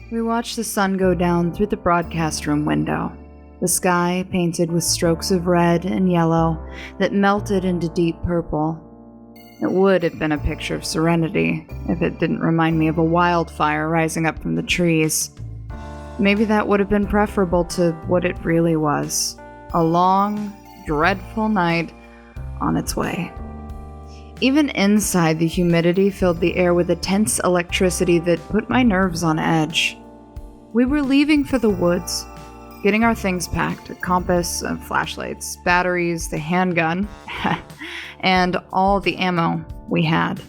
We watched the sun go down through the broadcast room window, the sky painted with strokes of red and yellow that melted into deep purple. It would have been a picture of serenity if it didn't remind me of a wildfire rising up from the trees. Maybe that would have been preferable to what it really was, a long, dreadful night on its way. Even inside, the humidity filled the air with a tense electricity that put my nerves on edge. We were leaving for the woods, getting our things packed, a compass, flashlights, batteries, the handgun, and all the ammo we had.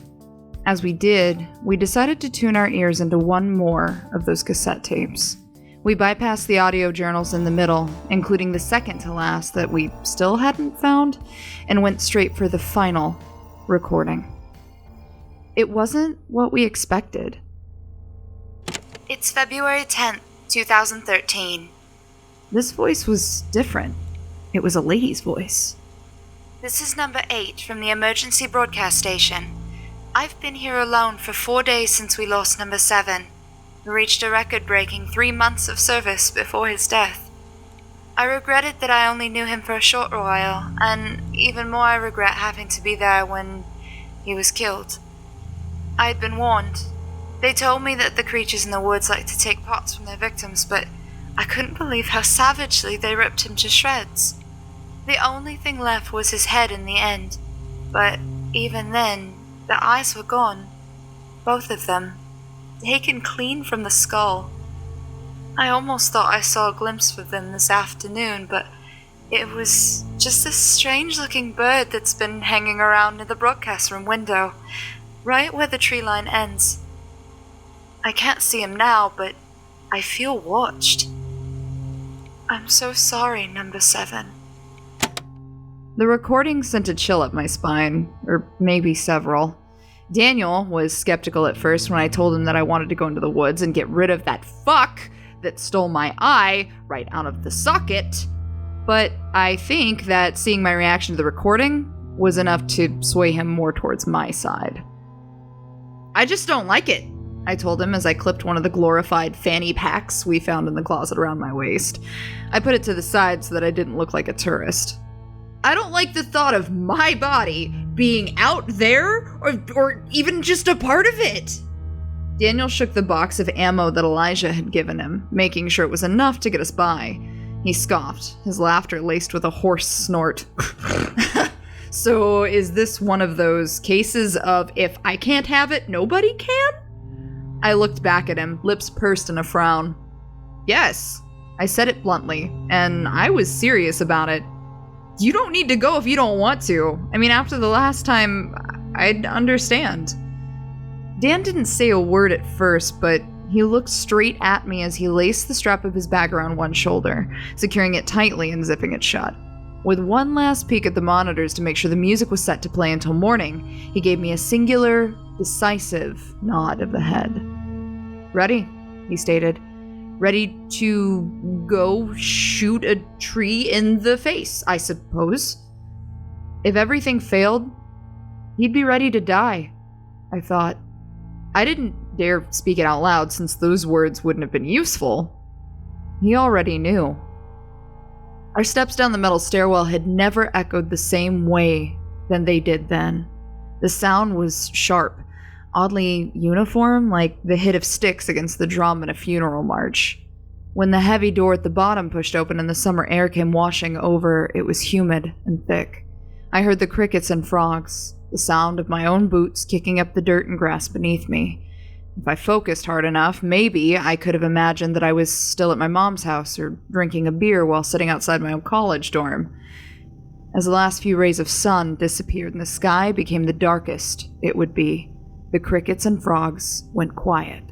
As we did, we decided to tune our ears into one more of those cassette tapes. We bypassed the audio journals in the middle, including the second to last that we still hadn't found, and went straight for the final recording. It wasn't what we expected. It's February 10th, 2013. This voice was different. It was a lady's voice. This is number 8 from the emergency broadcast station. I've been here alone for 4 days since we lost number 7. We reached a record-breaking 3 months of service before his death. I regretted that I only knew him for a short while, and even more I regret having to be there when he was killed. I had been warned. They told me that the creatures in the woods like to take parts from their victims, but I couldn't believe how savagely they ripped him to shreds. The only thing left was his head in the end, but even then, the eyes were gone. Both of them, taken clean from the skull. I almost thought I saw a glimpse of them this afternoon, but it was just this strange-looking bird that's been hanging around in the broadcast room window, right where the tree line ends. I can't see him now, but I feel watched. I'm so sorry, number 7. The recording sent a chill up my spine, or maybe several. Daniel was skeptical at first when I told him that I wanted to go into the woods and get rid of that fuck that stole my eye right out of the socket. But I think that seeing my reaction to the recording was enough to sway him more towards my side. I just don't like it, I told him as I clipped one of the glorified fanny packs we found in the closet around my waist. I put it to the side so that I didn't look like a tourist. I don't like the thought of my body being out there, or even just a part of it. Daniel shook the box of ammo that Elijah had given him, making sure it was enough to get us by. He scoffed, his laughter laced with a hoarse snort. So is this one of those cases of if I can't have it, nobody can? I looked back at him, lips pursed in a frown. Yes, I said it bluntly, and I was serious about it. You don't need to go if you don't want to. I mean, after the last time, I'd understand. Dan didn't say a word at first, but he looked straight at me as he laced the strap of his bag around one shoulder, securing it tightly and zipping it shut. With one last peek at the monitors to make sure the music was set to play until morning, he gave me a singular, decisive nod of the head. Ready, he stated. Ready to go shoot a tree in the face, I suppose. If everything failed, he'd be ready to die, I thought. I didn't dare speak it out loud since those words wouldn't have been useful. He already knew. Our steps down the metal stairwell had never echoed the same way than they did then. The sound was sharp, oddly uniform, like the hit of sticks against the drum in a funeral march. When the heavy door at the bottom pushed open and the summer air came washing over, it was humid and thick. I heard the crickets and frogs, the sound of my own boots kicking up the dirt and grass beneath me. If I focused hard enough, maybe I could have imagined that I was still at my mom's house or drinking a beer while sitting outside my own college dorm. As the last few rays of sun disappeared and the sky became the darkest it would be, the crickets and frogs went quiet.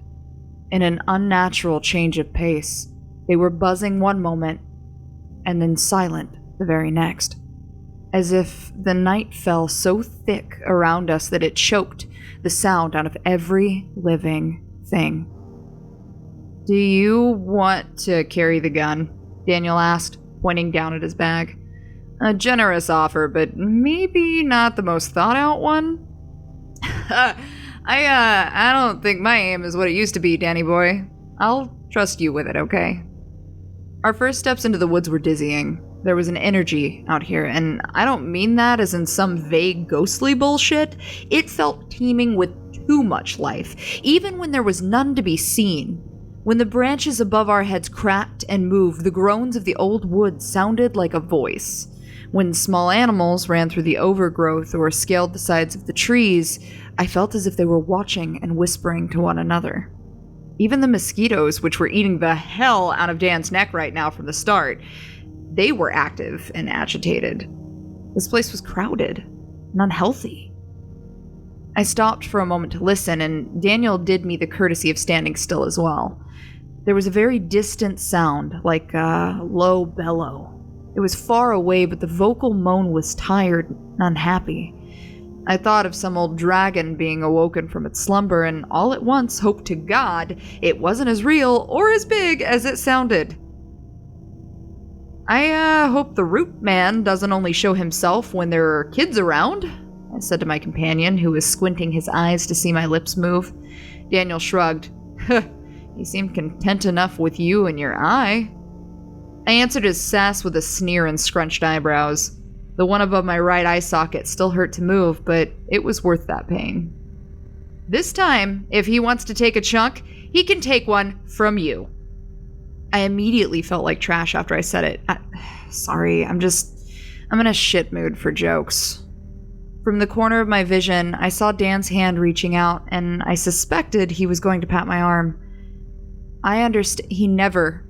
In an unnatural change of pace, they were buzzing one moment and then silent the very next, as if the night fell so thick around us that it choked the sound out of every living thing. Do you want to carry the gun? Daniel asked, pointing down at his bag. A generous offer, but maybe not the most thought-out one? I don't think my aim is what it used to be, Danny boy. I'll trust you with it, okay? Our first steps into the woods were dizzying. There was an energy out here, and I don't mean that as in some vague ghostly bullshit. It felt teeming with too much life, even when there was none to be seen. When the branches above our heads cracked and moved, the groans of the old wood sounded like a voice. When small animals ran through the overgrowth or scaled the sides of the trees, I felt as if they were watching and whispering to one another. Even the mosquitoes, which were eating the hell out of Dan's neck right now from the start, they were active and agitated. This place was crowded and unhealthy. I stopped for a moment to listen, and Daniel did me the courtesy of standing still as well. There was a very distant sound, like a low bellow. It was far away, but the vocal moan was tired and unhappy. I thought of some old dragon being awoken from its slumber, and all at once hoped to God it wasn't as real or as big as it sounded. I hope the root man doesn't only show himself when there are kids around, I said to my companion, who was squinting his eyes to see my lips move. Daniel shrugged. He seemed content enough with you and your eye. I answered his sass with a sneer and scrunched eyebrows. The one above my right eye socket still hurt to move, but it was worth that pain. This time, if he wants to take a chunk, he can take one from you. I immediately felt like trash after I said it. Sorry, I'm in a shit mood for jokes. From the corner of my vision, I saw Dan's hand reaching out, and I suspected he was going to pat my arm. He never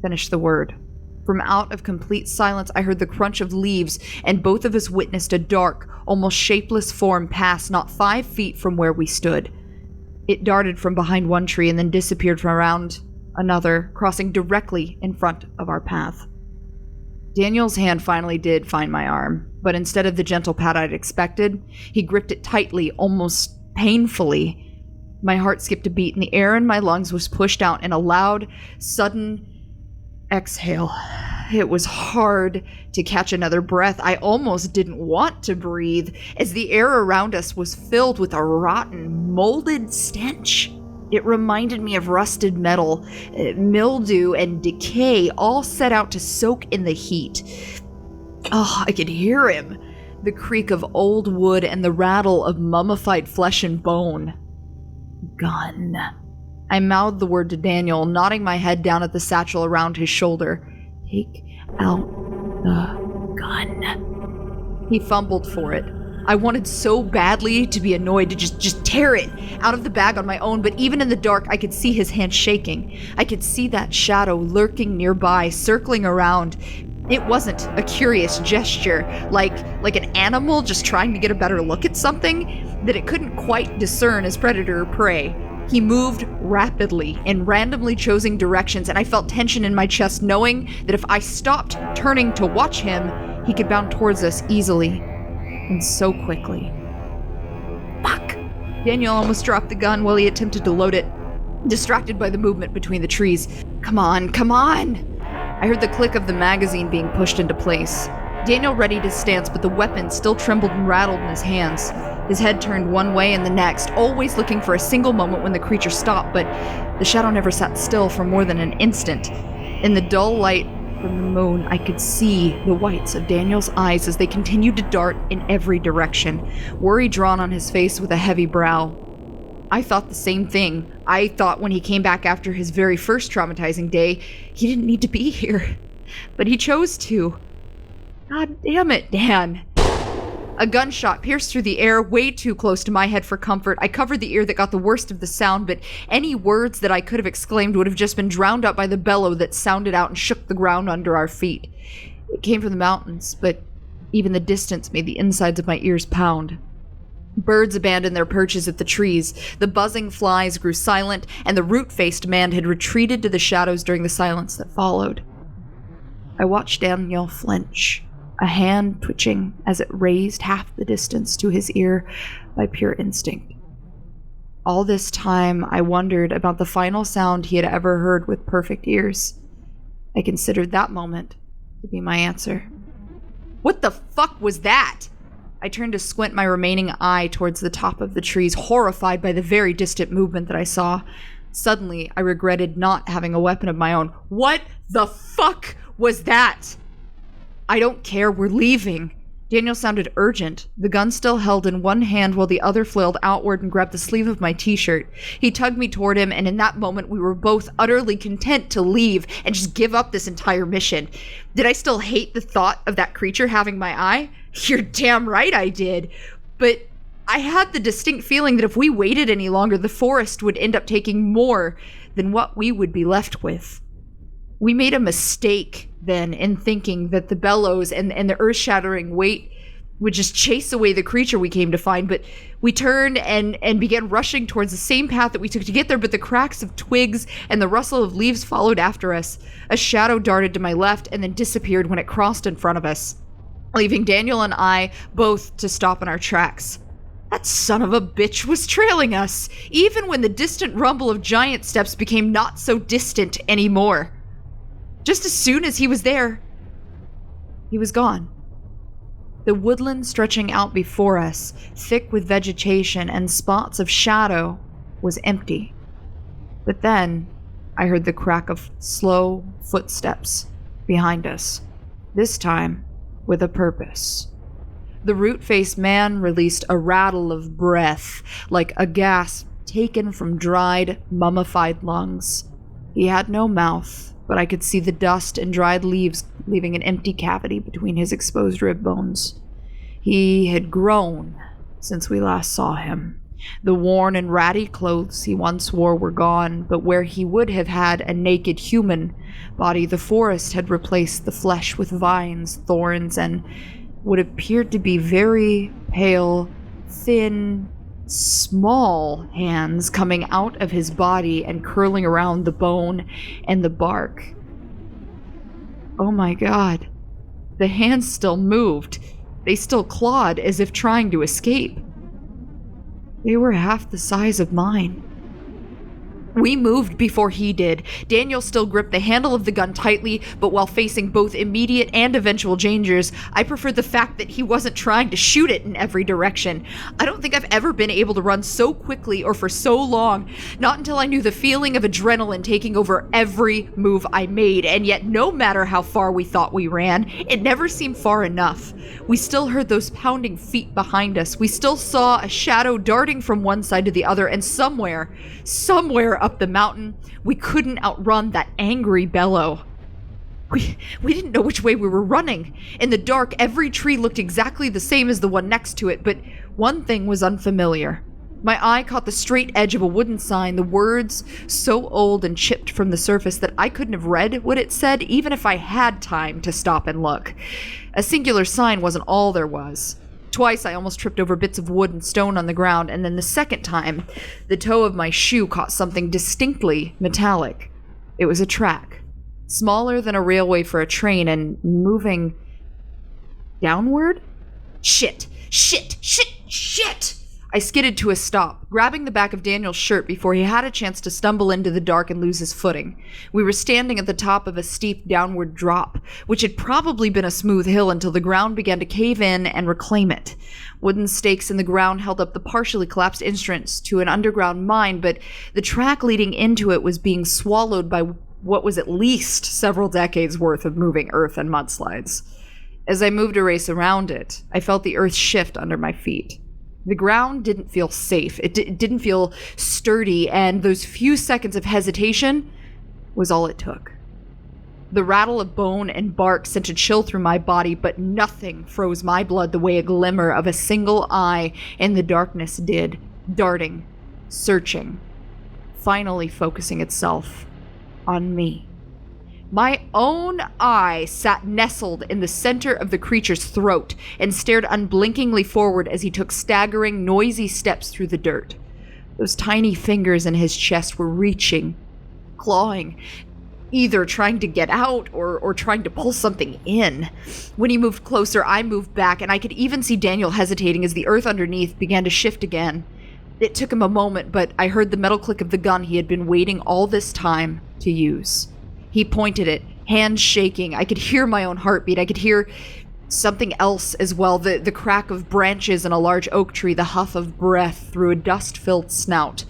finished the word. From out of complete silence, I heard the crunch of leaves, and both of us witnessed a dark, almost shapeless form pass not 5 feet from where we stood. It darted from behind one tree and then disappeared from around another, crossing directly in front of our path. Daniel's hand finally did find my arm, but instead of the gentle pat I'd expected, he gripped it tightly, almost painfully. My heart skipped a beat, and the air in my lungs was pushed out in a loud, sudden exhale. It was hard to catch another breath. I almost didn't want to breathe, as the air around us was filled with a rotten, molded stench. It reminded me of rusted metal, mildew, and decay, all set out to soak in the heat. Oh, I could hear him. The creak of old wood and the rattle of mummified flesh and bone. Gun. I mouthed the word to Daniel, nodding my head down at the satchel around his shoulder. Take out the gun. He fumbled for it. I wanted so badly to be annoyed to just tear it out of the bag on my own, but even in the dark, I could see his hand shaking. I could see that shadow lurking nearby, circling around. It wasn't a curious gesture, like an animal just trying to get a better look at something that it couldn't quite discern as predator or prey. He moved rapidly in randomly chosen directions, and I felt tension in my chest, knowing that if I stopped turning to watch him, he could bound towards us easily. And so quickly. Fuck! Daniel almost dropped the gun while he attempted to load it, distracted by the movement between the trees. Come on, come on! I heard the click of the magazine being pushed into place. Daniel readied his stance, but the weapon still trembled and rattled in his hands. His head turned one way and the next, always looking for a single moment when the creature stopped, but the shadow never sat still for more than an instant. In the dull light from the moon, I could see the whites of Daniel's eyes as they continued to dart in every direction, worry drawn on his face with a heavy brow. I thought the same thing. I thought when he came back after his very first traumatizing day, he didn't need to be here. But he chose to. God damn it, Dan. A gunshot pierced through the air way too close to my head for comfort. I covered the ear that got the worst of the sound, but any words that I could have exclaimed would have just been drowned out by the bellow that sounded out and shook the ground under our feet. It came from the mountains, but even the distance made the insides of my ears pound. Birds abandoned their perches at the trees, the buzzing flies grew silent, and the root-faced man had retreated to the shadows during the silence that followed. I watched Daniel flinch, a hand twitching as it raised half the distance to his ear by pure instinct. All this time, I wondered about the final sound he had ever heard with perfect ears. I considered that moment to be my answer. What the fuck was that? I turned to squint my remaining eye towards the top of the trees, horrified by the very distant movement that I saw. Suddenly, I regretted not having a weapon of my own. What the fuck was that? I don't care, we're leaving. Daniel sounded urgent, the gun still held in one hand while the other flailed outward and grabbed the sleeve of my t-shirt. He tugged me toward him, and in that moment we were both utterly content to leave and just give up this entire mission. Did I still hate the thought of that creature having my eye? You're damn right I did. But I had the distinct feeling that if we waited any longer, the forest would end up taking more than what we would be left with. We made a mistake then in thinking that the bellows and the earth-shattering weight would just chase away the creature we came to find, but we turned and began rushing towards the same path that we took to get there, but the cracks of twigs and the rustle of leaves followed after us. A shadow darted to my left and then disappeared when it crossed in front of us, leaving Daniel and I both to stop in our tracks. That son of a bitch was trailing us, even when the distant rumble of giant steps became not so distant anymore. Just as soon as he was there, he was gone. The woodland stretching out before us, thick with vegetation and spots of shadow, was empty. But then, I heard the crack of slow footsteps behind us, this time with a purpose. The root-faced man released a rattle of breath, like a gasp taken from dried, mummified lungs. He had no mouth, but I could see the dust and dried leaves leaving an empty cavity between his exposed rib bones. He had grown since we last saw him. The worn and ratty clothes he once wore were gone, but where he would have had a naked human body, the forest had replaced the flesh with vines, thorns, and what appeared to be very pale, thin, small hands coming out of his body and curling around the bone and the bark. Oh my God. The hands still moved. They still clawed as if trying to escape. They were half the size of mine. We moved before he did. Daniel still gripped the handle of the gun tightly, but while facing both immediate and eventual dangers, I preferred the fact that he wasn't trying to shoot it in every direction. I don't think I've ever been able to run so quickly or for so long, not until I knew the feeling of adrenaline taking over every move I made, and yet no matter how far we thought we ran, it never seemed far enough. We still heard those pounding feet behind us. We still saw a shadow darting from one side to the other, and somewhere up the mountain, we couldn't outrun that angry bellow. We didn't know which way we were running. In the dark, every tree looked exactly the same as the one next to it, but one thing was unfamiliar. My eye caught the straight edge of a wooden sign, the words so old and chipped from the surface that I couldn't have read what it said even if I had time to stop and look. A singular sign wasn't all there was. Twice I almost tripped over bits of wood and stone on the ground, and then the second time, the toe of my shoe caught something distinctly metallic. It was a track, smaller than a railway for a train and moving downward? Shit! I skidded to a stop, grabbing the back of Daniel's shirt before he had a chance to stumble into the dark and lose his footing. We were standing at the top of a steep downward drop, which had probably been a smooth hill until the ground began to cave in and reclaim it. Wooden stakes in the ground held up the partially collapsed entrance to an underground mine, but the track leading into it was being swallowed by what was at least several decades worth of moving earth and mudslides. As I moved a race around it, I felt the earth shift under my feet. The ground didn't feel safe. It didn't feel sturdy, and those few seconds of hesitation was all it took. The rattle of bone and bark sent a chill through my body, but nothing froze my blood the way a glimmer of a single eye in the darkness did, darting, searching, finally focusing itself on me. My own eye sat nestled in the center of the creature's throat and stared unblinkingly forward as he took staggering, noisy steps through the dirt. Those tiny fingers in his chest were reaching, clawing, either trying to get out or trying to pull something in. When he moved closer, I moved back, and I could even see Daniel hesitating as the earth underneath began to shift again. It took him a moment, but I heard the metal click of the gun he had been waiting all this time to use. He pointed it, hands shaking. I could hear my own heartbeat. I could hear something else as well, the crack of branches in a large oak tree, the huff of breath through a dust-filled snout.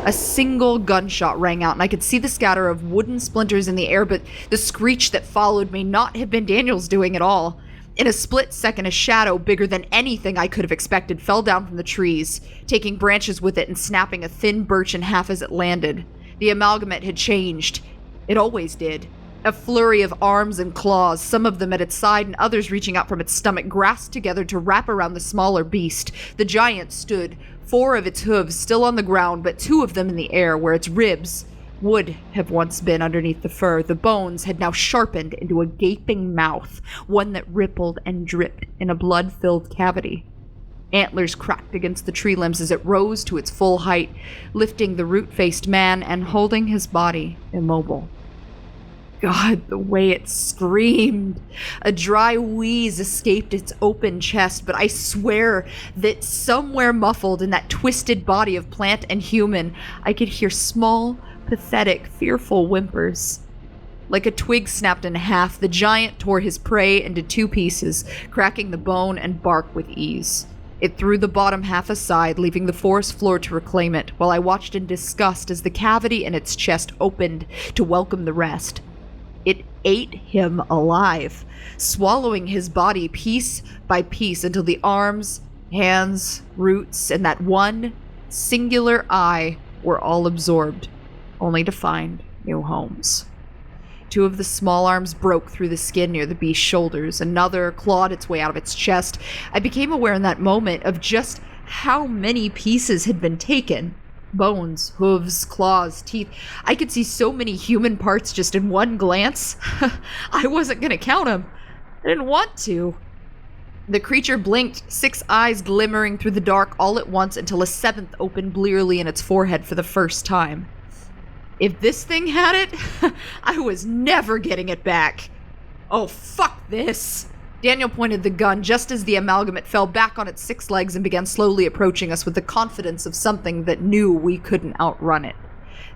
A single gunshot rang out, and I could see the scatter of wooden splinters in the air, but the screech that followed may not have been Daniel's doing at all. In a split second, a shadow bigger than anything I could have expected fell down from the trees, taking branches with it and snapping a thin birch in half as it landed. The amalgamate had changed. It always did. A flurry of arms and claws, some of them at its side and others reaching out from its stomach, grasped together to wrap around the smaller beast. The giant stood, 4 of its hooves still on the ground, but 2 of them in the air, where its ribs would have once been underneath the fur. The bones had now sharpened into a gaping mouth, one that rippled and dripped in a blood-filled cavity. Antlers cracked against the tree limbs as it rose to its full height, lifting the root-faced man and holding his body immobile. God, the way it screamed. A dry wheeze escaped its open chest, but I swear that somewhere muffled in that twisted body of plant and human, I could hear small, pathetic, fearful whimpers. Like a twig snapped in half, the giant tore his prey into 2 pieces, cracking the bone and bark with ease. It threw the bottom half aside, leaving the forest floor to reclaim it, while I watched in disgust as the cavity in its chest opened to welcome the rest. It ate him alive, swallowing his body piece by piece until the arms, hands, roots, and that one singular eye were all absorbed, only to find new homes. 2 of the small arms broke through the skin near the beast's shoulders. Another clawed its way out of its chest. I became aware in that moment of just how many pieces had been taken. Bones, hooves, claws, teeth. I could see so many human parts just in one glance. I wasn't going to count them. I didn't want to. The creature blinked, 6 eyes glimmering through the dark all at once until a 7th opened blearily in its forehead for the first time. If this thing had it, I was never getting it back. Oh, fuck this. Daniel pointed the gun just as the amalgamate fell back on its 6 legs and began slowly approaching us with the confidence of something that knew we couldn't outrun it.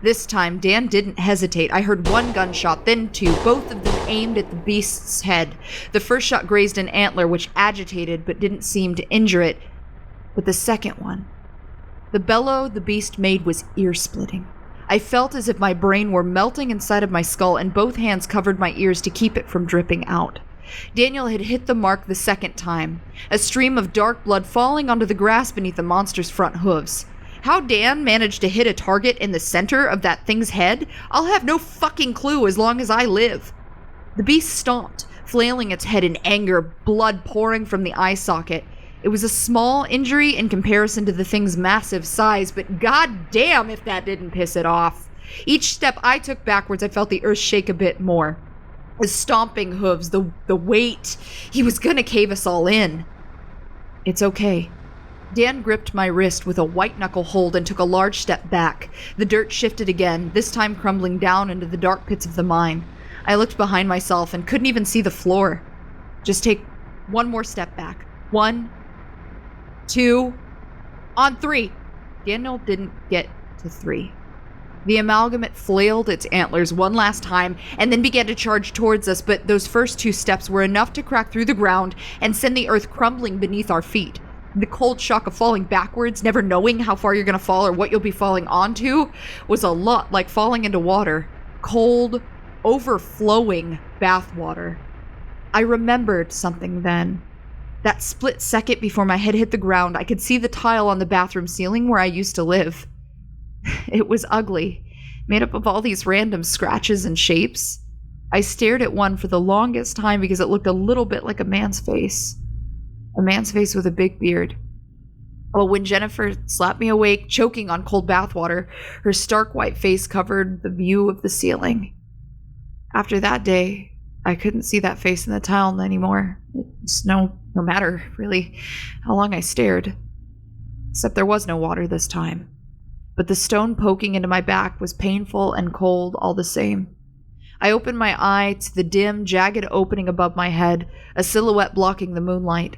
This time, Dan didn't hesitate. I heard 1 gunshot, then 2, both of them aimed at the beast's head. The first shot grazed an antler, which agitated but didn't seem to injure it. But the second one, the bellow the beast made was ear-splitting. I felt as if my brain were melting inside of my skull, and both hands covered my ears to keep it from dripping out. Daniel had hit the mark the second time, a stream of dark blood falling onto the grass beneath the monster's front hooves. How Dan managed to hit a target in the center of that thing's head, I'll have no fucking clue as long as I live. The beast stomped, flailing its head in anger, blood pouring from the eye socket. It was a small injury in comparison to the thing's massive size, but goddamn if that didn't piss it off. Each step I took backwards, I felt the earth shake a bit more. The stomping hooves, the weight. He was gonna cave us all in. It's okay. Dan gripped my wrist with a white-knuckle hold and took a large step back. The dirt shifted again, this time crumbling down into the dark pits of the mine. I looked behind myself and couldn't even see the floor. Just take 1 more step back. 1, 2, on 3. Daniel didn't get to 3. The amalgamate flailed its antlers 1 last time and then began to charge towards us, but those first 2 steps were enough to crack through the ground and send the earth crumbling beneath our feet. The cold shock of falling backwards, never knowing how far you're going to fall or what you'll be falling onto, was a lot like falling into water. Cold, overflowing bath water. I remembered something then. That split second before my head hit the ground, I could see the tile on the bathroom ceiling where I used to live. It was ugly, made up of all these random scratches and shapes. I stared at one for the longest time because it looked a little bit like a man's face. A man's face with a big beard. Well, when Jennifer slapped me awake, choking on cold bathwater, her stark white face covered the view of the ceiling. After that day, I couldn't see that face in the tile anymore. It's no matter, really, how long I stared. Except there was no water this time. But the stone poking into my back was painful and cold all the same. I opened my eye to the dim, jagged opening above my head, a silhouette blocking the moonlight.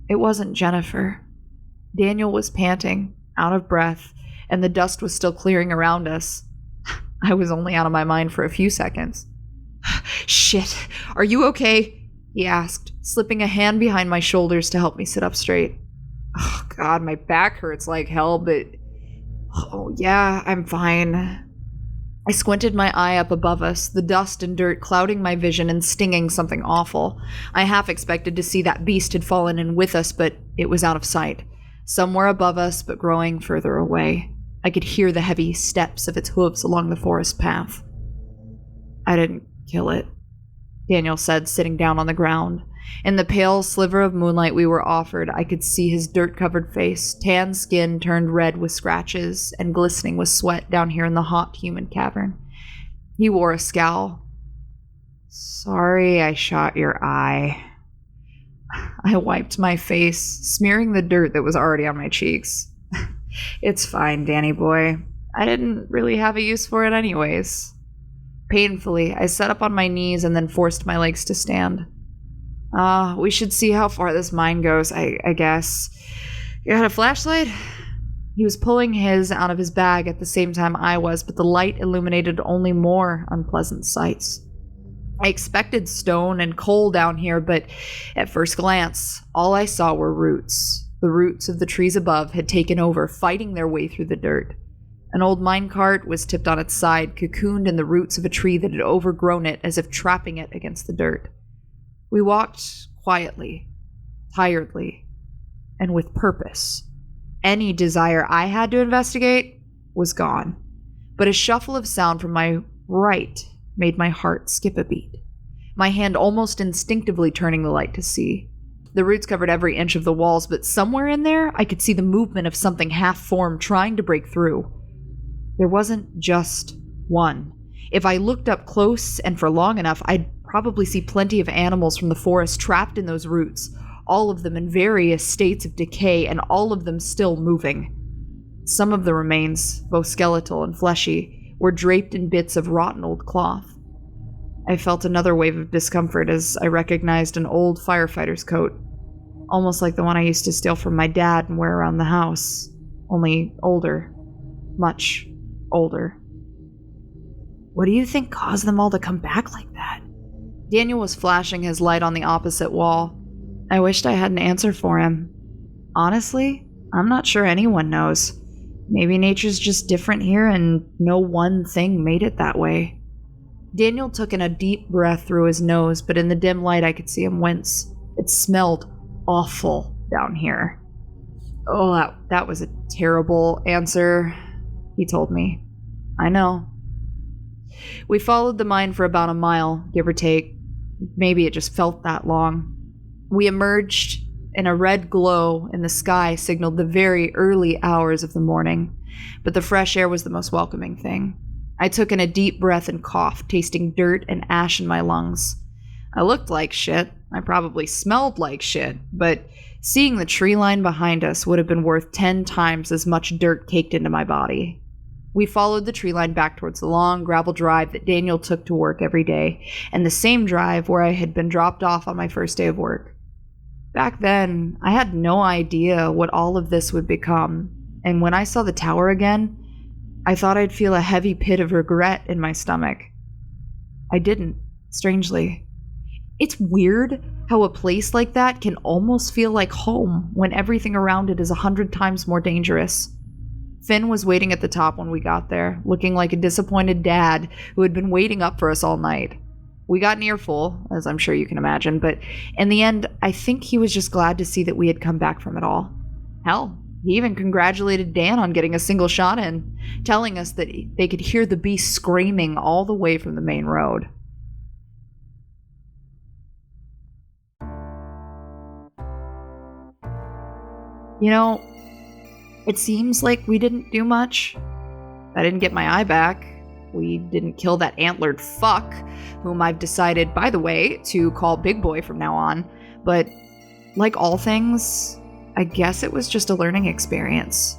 It wasn't Jennifer. Daniel was panting, out of breath, and the dust was still clearing around us. I was only out of my mind for a few seconds. "Shit, are you okay?" he asked, slipping a hand behind my shoulders to help me sit up straight. Oh God, my back hurts like hell, but Oh, yeah, I'm fine. I squinted my eye up above us, the dust and dirt clouding my vision and stinging something awful. I half expected to see that beast had fallen in with us, but it was out of sight. Somewhere above us, but growing further away. I could hear the heavy steps of its hooves along the forest path. I didn't kill it, Daniel said, sitting down on the ground. In the pale sliver of moonlight we were offered, I could see his dirt-covered face, tan skin turned red with scratches and glistening with sweat down here in the hot human cavern. He wore a scowl. Sorry I shot your eye. I wiped my face, smearing the dirt that was already on my cheeks. It's fine, Danny boy. I didn't really have a use for it anyways. Painfully, I sat up on my knees and then forced my legs to stand. We should see how far this mine goes, I guess. You got a flashlight? He was pulling his out of his bag at the same time I was, but the light illuminated only more unpleasant sights. I expected stone and coal down here, but at first glance, all I saw were roots. The roots of the trees above had taken over, fighting their way through the dirt. An old minecart was tipped on its side, cocooned in the roots of a tree that had overgrown it as if trapping it against the dirt. We walked quietly, tiredly, and with purpose. Any desire I had to investigate was gone, but a shuffle of sound from my right made my heart skip a beat, my hand almost instinctively turning the light to see. The roots covered every inch of the walls, but somewhere in there I could see the movement of something half-formed trying to break through. There wasn't just one. If I looked up close and for long enough, I'd probably see plenty of animals from the forest trapped in those roots, all of them in various states of decay and all of them still moving. Some of the remains, both skeletal and fleshy, were draped in bits of rotten old cloth. I felt another wave of discomfort as I recognized an old firefighter's coat, almost like the one I used to steal from my dad and wear around the house, only older, much older. What do you think caused them all to come back like that? Daniel was flashing his light on the opposite wall. I wished I had an answer for him. Honestly, I'm not sure anyone knows. Maybe nature's just different here and no one thing made it that way. Daniel took in a deep breath through his nose, but in the dim light I could see him wince. It smelled awful down here. Oh, that was a terrible answer, he told me. I know. We followed the mine for about a mile, give or take. Maybe it just felt that long. We emerged, and a red glow in the sky signaled the very early hours of the morning, but the fresh air was the most welcoming thing. I took in a deep breath and coughed, tasting dirt and ash in my lungs. I looked like shit. I probably smelled like shit, but seeing the tree line behind us would have been worth 10 times as much dirt caked into my body. We followed the tree line back towards the long gravel drive that Daniel took to work every day, and the same drive where I had been dropped off on my first day of work. Back then, I had no idea what all of this would become, and when I saw the tower again, I thought I'd feel a heavy pit of regret in my stomach. I didn't, strangely. It's weird how a place like that can almost feel like home when everything around it is 100 times more dangerous. Finn was waiting at the top when we got there, looking like a disappointed dad who had been waiting up for us all night. We got an earful, as I'm sure you can imagine, but in the end, I think he was just glad to see that we had come back from it all. Hell, he even congratulated Dan on getting a single shot in, telling us that they could hear the beast screaming all the way from the main road. You know, it seems like we didn't do much. I didn't get my eye back. We didn't kill that antlered fuck, whom I've decided, by the way, to call Big Boy from now on. But like all things, I guess it was just a learning experience.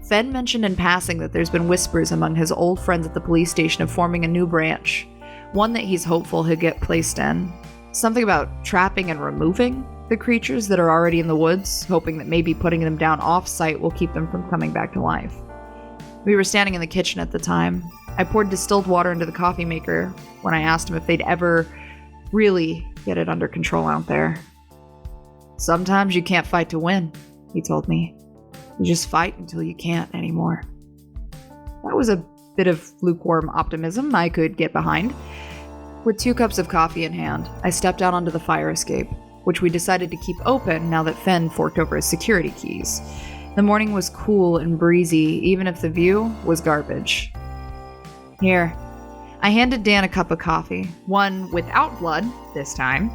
Fenn mentioned in passing that there's been whispers among his old friends at the police station of forming a new branch, one that he's hopeful he'll get placed in. Something about trapping and removing the creatures that are already in the woods, hoping that maybe putting them down off-site will keep them from coming back to life. We were standing in the kitchen at the time. I poured distilled water into the coffee maker when I asked him if they'd ever really get it under control out there. Sometimes you can't fight to win, he told me. You just fight until you can't anymore. was a bit of lukewarm optimism I could get behind. With 2 cups of coffee in hand, I stepped out onto the fire escape, which we decided to keep open now that Fenn forked over his security keys. The morning was cool and breezy, even if the view was garbage. Here. I handed Dan a cup of coffee, one without blood, this time.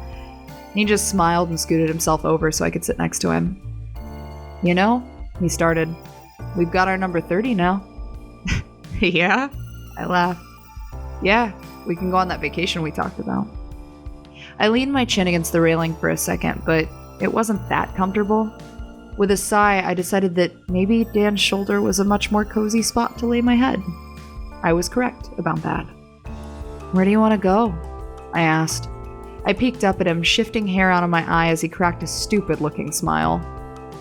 He just smiled and scooted himself over so I could sit next to him. You know, he started, we've got our number 30 now. Yeah? I laughed. Yeah, we can go on that vacation we talked about. I leaned my chin against the railing for a second, but it wasn't that comfortable. With a sigh, I decided that maybe Dan's shoulder was a much more cozy spot to lay my head. I was correct about that. Where do you want to go? I asked. I peeked up at him, shifting hair out of my eye as he cracked a stupid-looking smile.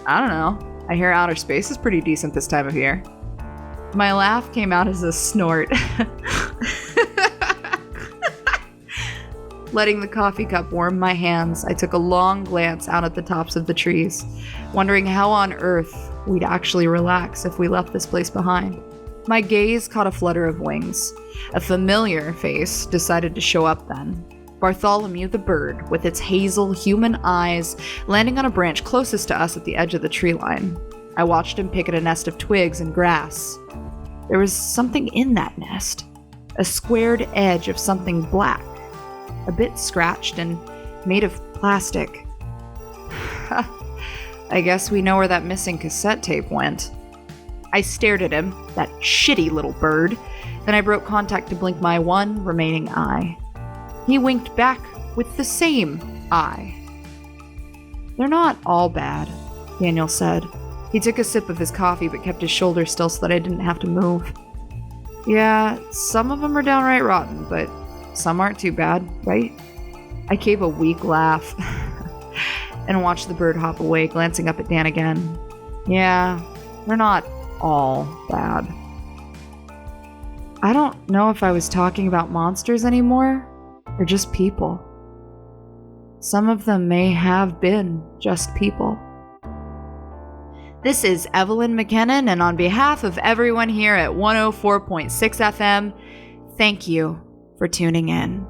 I don't know. I hear outer space is pretty decent this time of year. My laugh came out as a snort. Letting the coffee cup warm my hands, I took a long glance out at the tops of the trees, wondering how on earth we'd actually relax if we left this place behind. My gaze caught a flutter of wings. A familiar face decided to show up then. Bartholomew the bird, with its hazel human eyes, landing on a branch closest to us at the edge of the tree line. I watched him pick at a nest of twigs and grass. There was something in that nest. A squared edge of something black. A bit scratched and made of plastic. I guess we know where that missing cassette tape went. I stared at him, that shitty little bird. Then I broke contact to blink my one remaining eye. He winked back with the same eye. They're not all bad, Daniel said. He took a sip of his coffee but kept his shoulder still so that I didn't have to move. Yeah, some of them are downright rotten, but some aren't too bad, right? I gave a weak laugh and watched the bird hop away, glancing up at Dan again. Yeah, they're not all bad. I don't know if I was talking about monsters anymore, or just people. Some of them may have been just people. This is Evelyn McKinnon, and on behalf of everyone here at 104.6 FM, thank you for tuning in.